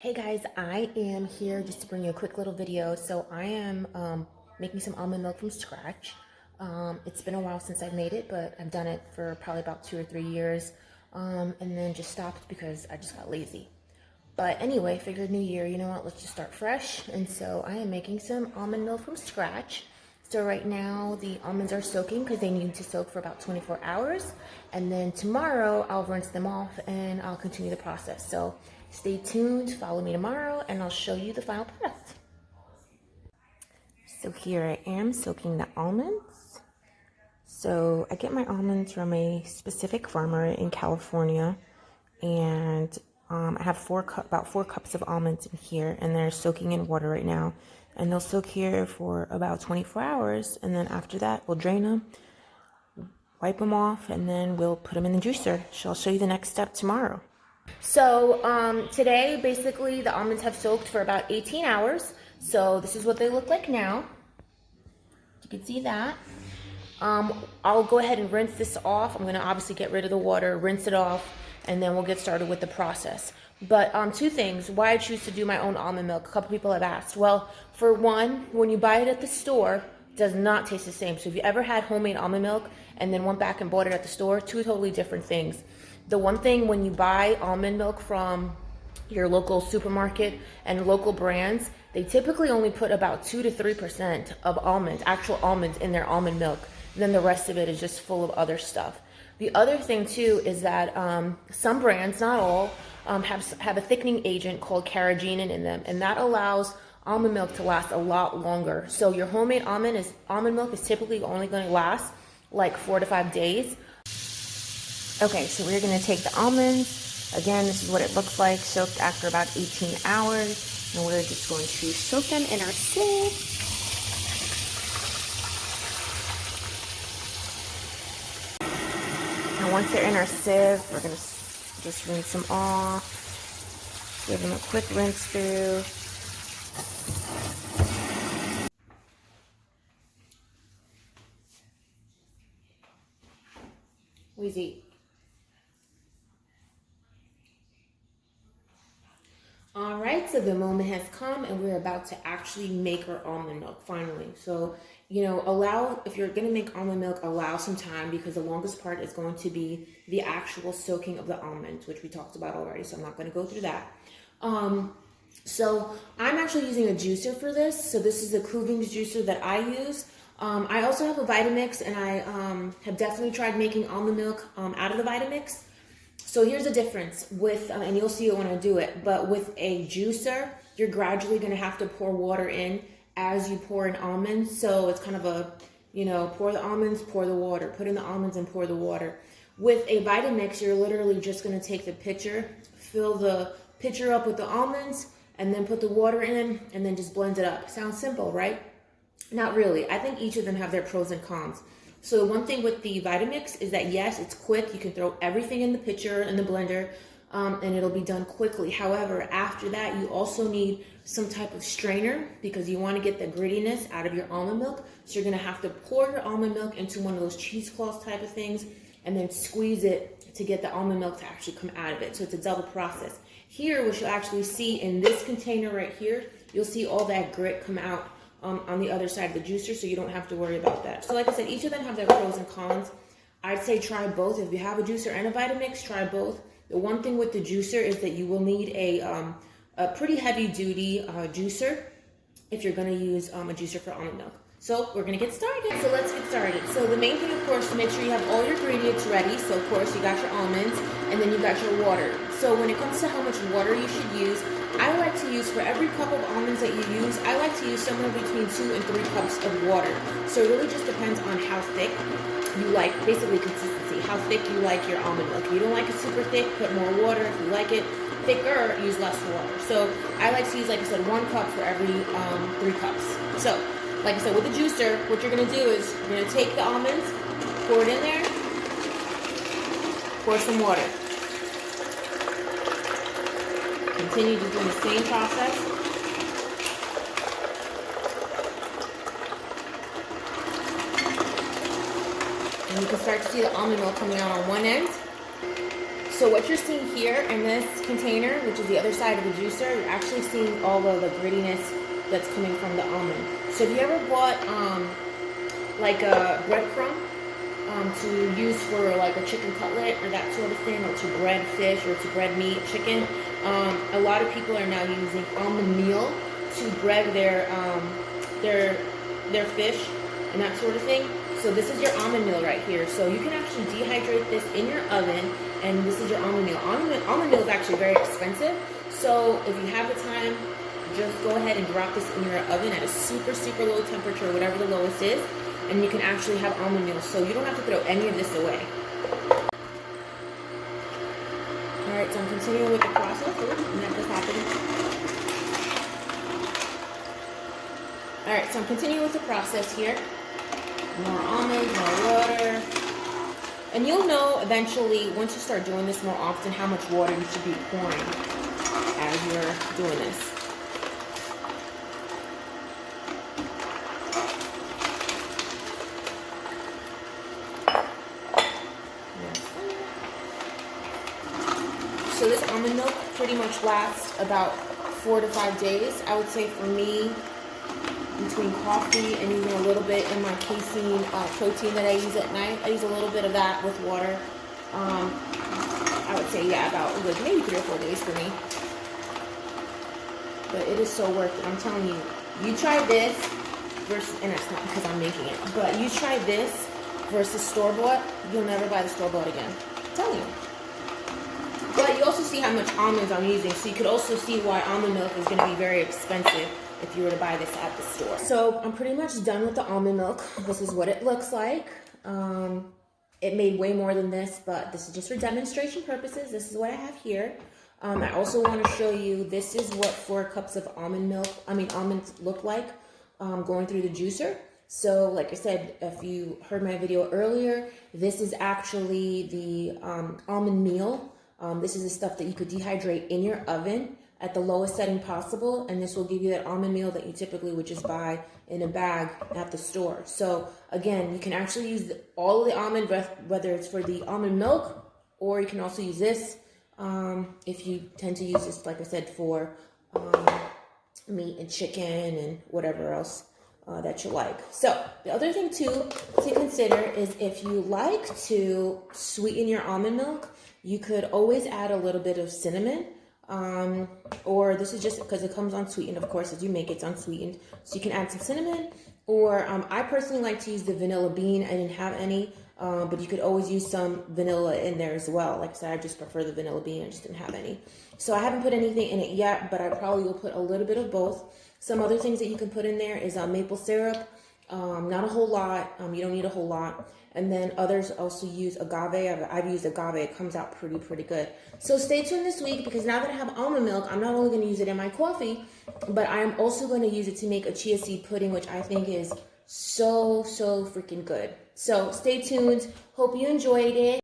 Hey guys, I am here just to bring you a quick little video. So I am making some almond milk from scratch. It's been a while since I've made it, but I've done it for probably about 2 or 3 years, and then just stopped because I just got lazy. But anyway, figured new year, you know what, let's just start fresh. And so I am making some almond milk from scratch. So right now the almonds are soaking because they need to soak for about 24 hours. And then tomorrow I'll rinse them off and I'll continue the process. So stay tuned, follow me tomorrow, and I'll show you the final product. So here I am soaking the almonds. So I get my almonds from a specific farmer in California, and I have about 4 cups of almonds in here, and they're soaking in water right now. And they'll soak here for about 24 hours, and then after that, we'll drain them, wipe them off, and then we'll put them in the juicer. So I'll show you the next step tomorrow. So today, basically, the almonds have soaked for about 18 hours. So this is what they look like now. You can see that. I'll go ahead and rinse this off. I'm going to obviously get rid of the water, rinse it off, and then we'll get started with the process. But two things, why I choose to do my own almond milk. A couple people have asked. Well, for one, when you buy it at the store, it does not taste the same. So if you ever had homemade almond milk and then went back and bought it at the store, two totally different things. The one thing, when you buy almond milk from your local supermarket and local brands, they typically only put about 2 to 3% of almonds, actual almonds, in their almond milk. And then the rest of it is just full of other stuff. The other thing too is that some brands, not all, have a thickening agent called carrageenan in them, and that allows almond milk to last a lot longer. So your homemade almond milk is typically only going to last like 4 to 5 days. Okay, so we're going to take the almonds. Again, this is what it looks like, soaked after about 18 hours. And we're just going to soak them in our sieve. And once they're in our sieve, we're going to just rinse them off. Give them a quick rinse through. Wheezy. All right, so the moment has come and we're about to actually make our almond milk finally. So, you know, if you're gonna make almond milk, allow some time, because the longest part is going to be the actual soaking of the almonds, which we talked about already, so I'm not gonna go through that. So I'm actually using a juicer for this. So this is the Kuvings juicer that I use. I also have a Vitamix, and I have definitely tried making almond milk out of the Vitamix. So here's the difference with, and you'll see it when I do it, but with a juicer, you're gradually going to have to pour water in as you pour in almonds. So it's kind of a, you know, pour the almonds, pour the water, put in the almonds and pour the water. With a Vitamix, you're literally just going to take the pitcher, fill the pitcher up with the almonds, and then put the water in, and then just blend it up. Sounds simple, right? Not really. I think each of them have their pros and cons. So one thing with the Vitamix is that, yes, it's quick. You can throw everything in the pitcher, in the blender, and it'll be done quickly. However, after that, you also need some type of strainer, because you want to get the grittiness out of your almond milk. So you're going to have to pour your almond milk into one of those cheesecloths type of things, and then squeeze it to get the almond milk to actually come out of it. So it's a double process. Here, what you'll actually see in this container right here, you'll see all that grit come out on the other side of the juicer, so you don't have to worry about that. So like I said, each of them have their pros and cons. I'd say try both. If you have a juicer and a Vitamix, try both. The one thing with the juicer is that you will need a pretty heavy duty juicer if you're going to use a juicer for almond milk. So we're going to get started. So let's get started. So the main thing, of course, to make sure you have all your ingredients ready. So of course you got your almonds, and then you got your water. So when it comes to how much water you should use, I like to use, for every cup of almonds that you use, I like to use somewhere between 2 and 3 cups of water. So it really just depends on how thick you like, basically consistency, how thick you like your almond milk. If you don't like it super thick, put more water. If you like it thicker, use less water. So I like to use, like I said, 1 cup for every 3 cups. So like I said, with the juicer, what you're going to do is you're going to take the almonds, pour it in there, pour some water. Continue just doing the same process. And you can start to see the almond milk coming out on one end. So what you're seeing here in this container, which is the other side of the juicer, you're actually seeing all of the grittiness that's coming from the almond. So if you ever bought like a breadcrumb to use for like a chicken cutlet or that sort of thing, or to bread fish or to bread meat, chicken, a lot of people are now using almond meal to bread their fish and that sort of thing. So this is your almond meal right here. So you can actually dehydrate this in your oven, and this is your almond meal. Almond meal is actually very expensive. So if you have the time, just go ahead and drop this in your oven at a super, super low temperature, whatever the lowest is, and you can actually have almond meal. So you don't have to throw any of this away. All right, so I'm continuing with the process. And that just happened. All right, so I'm continuing with the process here. More almonds, more water. And you'll know eventually, once you start doing this more often, how much water you should be pouring as you're doing this. So this almond milk pretty much lasts about 4 to 5 days. I would say for me, between coffee and using a little bit in my casein protein that I use at night, I use a little bit of that with water. I would say, yeah, about like maybe 3 or 4 days for me. But it is so worth it. I'm telling you, you try this versus, and that's not because I'm making it, but you try this versus store-bought, you'll never buy the store-bought again. I'm telling you. But you also see how much almonds I'm using, so you could also see why almond milk is going to be very expensive if you were to buy this at the store. So I'm pretty much done with the almond milk. This is what it looks like. It made way more than this, but this is just for demonstration purposes. This is what I have here. I also want to show you, this is what 4 cups of almonds look like going through the juicer. So like I said, if you heard my video earlier, this is actually the almond meal. This is the stuff that you could dehydrate in your oven at the lowest setting possible, and this will give you that almond meal that you typically would just buy in a bag at the store. So again, you can actually use all of the almond, whether it's for the almond milk, or you can also use this if you tend to use this, like I said, for meat and chicken and whatever else that you like. So the other thing too to consider is, if you like to sweeten your almond milk, you could always add a little bit of cinnamon. Or this is just because it comes unsweetened, of course, as you make it's unsweetened. So you can add some cinnamon, or I personally like to use the vanilla bean. I didn't have any, but you could always use some vanilla in there as well. Like I said, I just prefer the vanilla bean. I just didn't have any. So I haven't put anything in it yet, but I probably will put a little bit of both. Some other things that you can put in there is maple syrup. Not a whole lot. You don't need a whole lot. And then others also use agave. I've used agave. It comes out pretty good. So stay tuned this week, because now that I have almond milk, I'm not only going to use it in my coffee, but I am also going to use it to make a chia seed pudding, which I think is so freaking good. So stay tuned. Hope you enjoyed it.